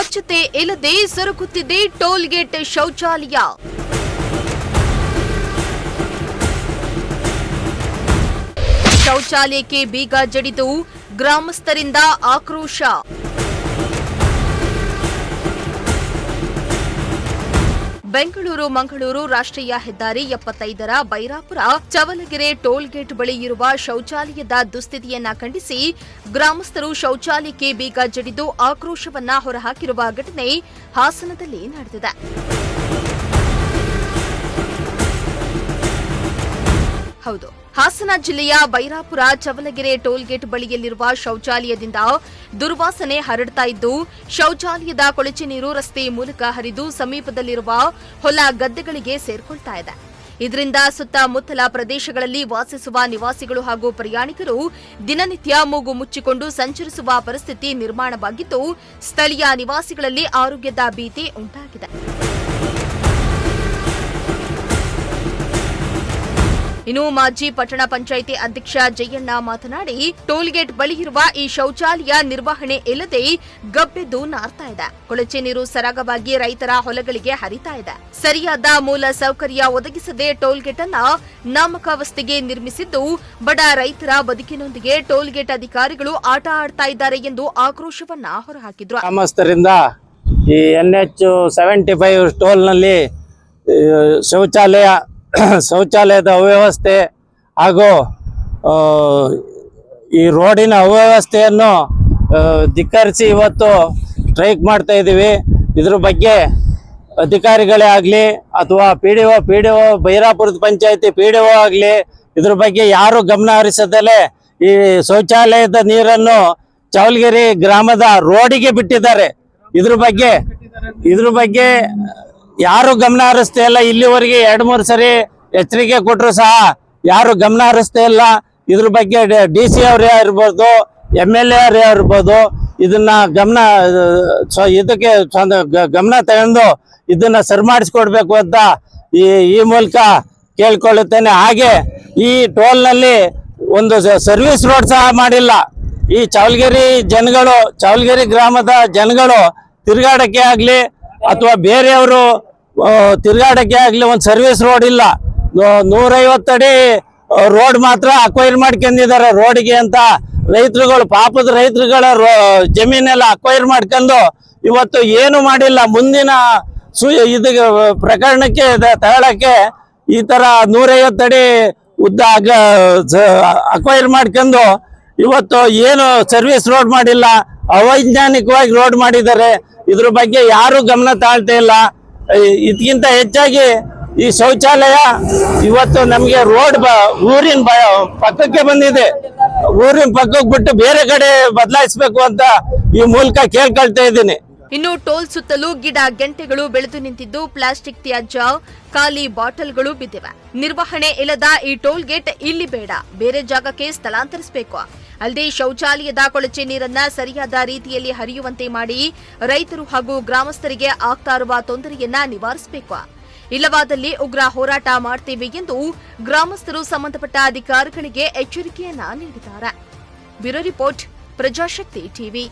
ಸ್ವಚ್ಛತೆ ಇಲ್ಲದೆ ಸೊರಗುತ್ತಿದೆ ಟೋಲ್ಗೇಟ್ ಶೌಚಾಲಯ. ಶೌಚಾಲಯಕ್ಕೆ ಬೀಗ ಜಡಿದು ಗ್ರಾಮಸ್ಥರಿಂದ ಆಕ್ರೋಶ. ಬೆಂಗಳೂರು ಮಂಗಳೂರು ರಾಷ್ಟ್ರೀಯ ಹೆದ್ದಾರಿ 75ರ ಬೈರಾಪುರ ಚವಲಗೆರೆ ಟೋಲ್ಗೇಟ್ ಬಳಿ ಇರುವ ಶೌಚಾಲಯದ ದುಸ್ಥಿತಿಯನ್ನ ಖಂಡಿಸಿ ಗ್ರಾಮಸ್ಥರು ಶೌಚಾಲಯಕ್ಕೆ ಬೀಗ ಜಡಿದು ಆಕ್ರೋಶವನ್ನ ಹೊರಹಾಕಿರುವ ಘಟನೆ ಹಾಸನದಲ್ಲಿ ನಡೆದಿದೆ. ಹೌದು, ಹಾಸನ ಜಿಲ್ಲೆಯ ಬೈರಾಪುರ ಚವಲಗೆರೆ ಟೋಲ್ಗೇಟ್ ಬಳಿಯಲ್ಲಿರುವ ಶೌಚಾಲಯದಿಂದ ದುರ್ವಾಸನೆ ಹರಡ್ತಾ ಇದ್ದು, ಶೌಚಾಲಯದ ಕೊಳಚೆ ನೀರು ರಸ್ತೆ ಮೂಲಕ ಹರಿದು ಸಮೀಪದಲ್ಲಿರುವ ಹೊಲ ಗದ್ದೆಗಳಿಗೆ ಸೇರ್ಕೊಳ್ತಾ ಇದೆ. ಇದರಿಂದ ಸುತ್ತಮುತ್ತಲ ಪ್ರದೇಶಗಳಲ್ಲಿ ವಾಸಿಸುವ ನಿವಾಸಿಗಳು ಹಾಗೂ ಪ್ರಯಾಣಿಕರು ದಿನನಿತ್ಯ ಮೂಗು ಮುಚ್ಚಿಕೊಂಡು ಸಂಚರಿಸುವ ಪರಿಸ್ಥಿತಿ ನಿರ್ಮಾಣವಾಗಿದ್ದು, ಸ್ಥಳೀಯ ನಿವಾಸಿಗಳಲ್ಲಿ ಆರೋಗ್ಯದ ಭೀತಿ ಉಂಟಾಗಿದೆ. ಇನ್ನು ಮಾಜಿ ಪಟ್ಟಣ ಪಂಚಾಯಿತಿ ಅಧ್ಯಕ್ಷ ಜಯಣ್ಣ ಮಾತನಾಡಿ, ಟೋಲ್ಗೇಟ್ ಬಳಿ ಇರುವ ಈ ಶೌಚಾಲಯ ನಿರ್ವಹಣೆ ಇಲ್ಲದೆ ಗಬ್ಬೆದ್ದು ನಾರ್ತಾ ಇದೆ. ಕೊಳಚೆ ನೀರು ಸರಾಗವಾಗಿ ರೈತರ ಹೊಲಗಳಿಗೆ ಹರಿತಾ ಇದೆ. ಸರಿಯಾದ ಮೂಲ ಸೌಕರ್ಯ ಒದಗಿಸದೆ ಟೋಲ್ಗೇಟ್ ಅನ್ನ ನಾಮಕಾವಸ್ಥೆಗೆ ನಿರ್ಮಿಸಿದ್ದು, ಬಡ ರೈತರ ಬದುಕಿನೊಂದಿಗೆ ಟೋಲ್ಗೇಟ್ ಅಧಿಕಾರಿಗಳು ಆಟ ಆಡ್ತಾ ಇದ್ದಾರೆ ಎಂದು ಆಕ್ರೋಶವನ್ನ ಹೊರಹಾಕಿದ್ರು. ಗ್ರಾಮಸ್ಥರಿಂದ ಈ NH 75 ಟೋಲ್ನಲ್ಲಿ ಶೌಚಾಲಯದ ಅವ್ಯವಸ್ಥೆ ಹಾಗೂ ಈ ರೋಡಿನ ಅವ್ಯವಸ್ಥೆಯನ್ನು ಧಿಕ್ಕರಿಸಿ ಇವತ್ತು ಸ್ಟ್ರೈಕ್ ಮಾಡ್ತಾ ಇದ್ದೀವಿ. ಇದ್ರ ಬಗ್ಗೆ ಅಧಿಕಾರಿಗಳೇ ಆಗಲಿ ಅಥವಾ PDO ಬೈರಾಪುರದ ಪಂಚಾಯತಿ PDO ಆಗಲಿ ಇದ್ರ ಬಗ್ಗೆ ಯಾರು ಗಮನ ಹರಿಸದಲ್ಲೇ ಈ ಶೌಚಾಲಯದ ನೀರನ್ನು ಚವಲಗೆರೆ ಗ್ರಾಮದ ರೋಡಿಗೆ ಬಿಟ್ಟಿದ್ದಾರೆ. ಇದ್ರ ಬಗ್ಗೆ ಯಾರು ಗಮನ ಹರಿಸ್ತಾ ಇಲ್ಲ. ಇಲ್ಲಿವರೆಗೆ 2-3 ಸರಿ ಎಚ್ಚರಿಕೆ ಕೊಟ್ಟರು ಸಹ ಯಾರು ಗಮನ ಹರಿಸ್ತಾ ಇಲ್ಲ. ಇದ್ರ ಬಗ್ಗೆ DC ಅವರೇ ಇರ್ಬೋದು, MLA ಅವರೇ ಇರ್ಬೋದು, ಇದನ್ನ ಗಮನ ತಗೊಂಡು ಇದನ್ನ ಸರಿ ಮಾಡಿಸ್ಕೊಡ್ಬೇಕು ಅಂತ ಈ ಮೂಲಕ ಕೇಳ್ಕೊಳ್ಳುತ್ತೇನೆ. ಹಾಗೆ ಈ ಟೋಲ್ನಲ್ಲಿ ಒಂದು ಸರ್ವಿಸ್ ರೋಡ್ ಸಹ ಮಾಡಿಲ್ಲ. ಈ ಚವಲಗೆರೆ ಗ್ರಾಮದ ಜನಗಳು ತಿರುಗಾಡಕ್ಕೆ ಆಗ್ಲಿ ಅಥವಾ ಬೇರೆಯವರು ತಿರುಗಾಡಕ್ಕೆ ಆಗ್ಲಿ ಒಂದು ಸರ್ವಿಸ್ ರೋಡ್ ಇಲ್ಲ. 150 ಅಡಿ ರೋಡ್ ಮಾತ್ರ ಅಕ್ವೈರ್ ಮಾಡ್ಕೊಂಡಿದ್ದಾರೆ ರೋಡ್ಗೆ ಅಂತ. ರೈತರುಗಳು ಪಾಪದ ರೈತರುಗಳ ಜಮೀನೆಲ್ಲ ಅಕ್ವೈರ್ ಮಾಡ್ಕೊಂಡು ಇವತ್ತು ಏನು ಮಾಡಿಲ್ಲ. ಮುಂದಿನ ಪ್ರಕರಣಕ್ಕೆ ತಗೊಳಕ್ಕೆ ಈ ತರ 150 ಅಡಿ ಉದ್ದ ಅಕ್ವೈರ್ ಮಾಡ್ಕೊಂಡು ಇವತ್ತು ಏನು ಸರ್ವಿಸ್ ರೋಡ್ ಮಾಡಿಲ್ಲ, ಅವೈಜ್ಞಾನಿಕವಾಗಿ ರೋಡ್ ಮಾಡಿದ್ದಾರೆ. ಇದ್ರ ಬಗ್ಗೆ ಯಾರು ಗಮನ ತಾಳ್ತಾ ಇಲ್ಲ. ಇದಕ್ಕಿಂತ ಹೆಚ್ಚಾಗಿ ಈ ಶೌಚಾಲಯ ಇವತ್ತು ನಮಗೆ ಊರಿನ ಪಕ್ಕಕ್ಕೆ ಬಂದಿದೆ. ಊರಿನ ಪಕ್ಕಕ್ಕೆ ಬಿಟ್ಟು ಬೇರೆ ಕಡೆ ಬದಲಾಯಿಸಬೇಕು ಅಂತ ಈ ಮೂಲಕ ಕೇಳ್ಕೊಳ್ತಾ ಇದ್ದೀನಿ. ಇನ್ನು ಟೋಲ್ ಸುತ್ತಲೂ ಗಿಡ ಗಂಟೆಗಳು ಬೆಳೆದು ನಿಂತಿದ್ದು, ಪ್ಲಾಸ್ಟಿಕ್ ತ್ಯಾಜ್ಯ, ಖಾಲಿ ಬಾಟಲ್ಗಳು ಬಿದ್ದಿವೆ. ನಿರ್ವಹಣೆ ಇಲ್ಲದ ಈ ಟೋಲ್ ಗೇಟ್ ಇಲ್ಲಿ ಬೇಡ, ಬೇರೆ ಜಾಗಕ್ಕೆ ಸ್ಥಳಾಂತರಿಸಬೇಕು. ಅಲ್ಲದೆ ಶೌಚಾಲಯದ ಕೊಳಚೆ ನೀರನ್ನ ಸರಿಯಾದ ರೀತಿಯಲ್ಲಿ ಹರಿಯುವಂತೆ ಮಾಡಿ ರೈತರು ಹಾಗೂ ಗ್ರಾಮಸ್ಥರಿಗೆ ಆಗ್ತಾ ಇರುವ ತೊಂದರೆಯನ್ನ ನಿವಾರಿಸಬೇಕು. ಇಲ್ಲವಾದಲ್ಲಿ ಉಗ್ರ ಹೋರಾಟ ಮಾಡ್ತೇವೆ ಎಂದು ಗ್ರಾಮಸ್ಥರು ಸಂಬಂಧಪಟ್ಟ ಅಧಿಕಾರಿಗಳಿಗೆ ಎಚ್ಚರಿಕೆಯನ್ನ ನೀಡಿದ್ದಾರೆ. Bureau report, Prajashakti TV.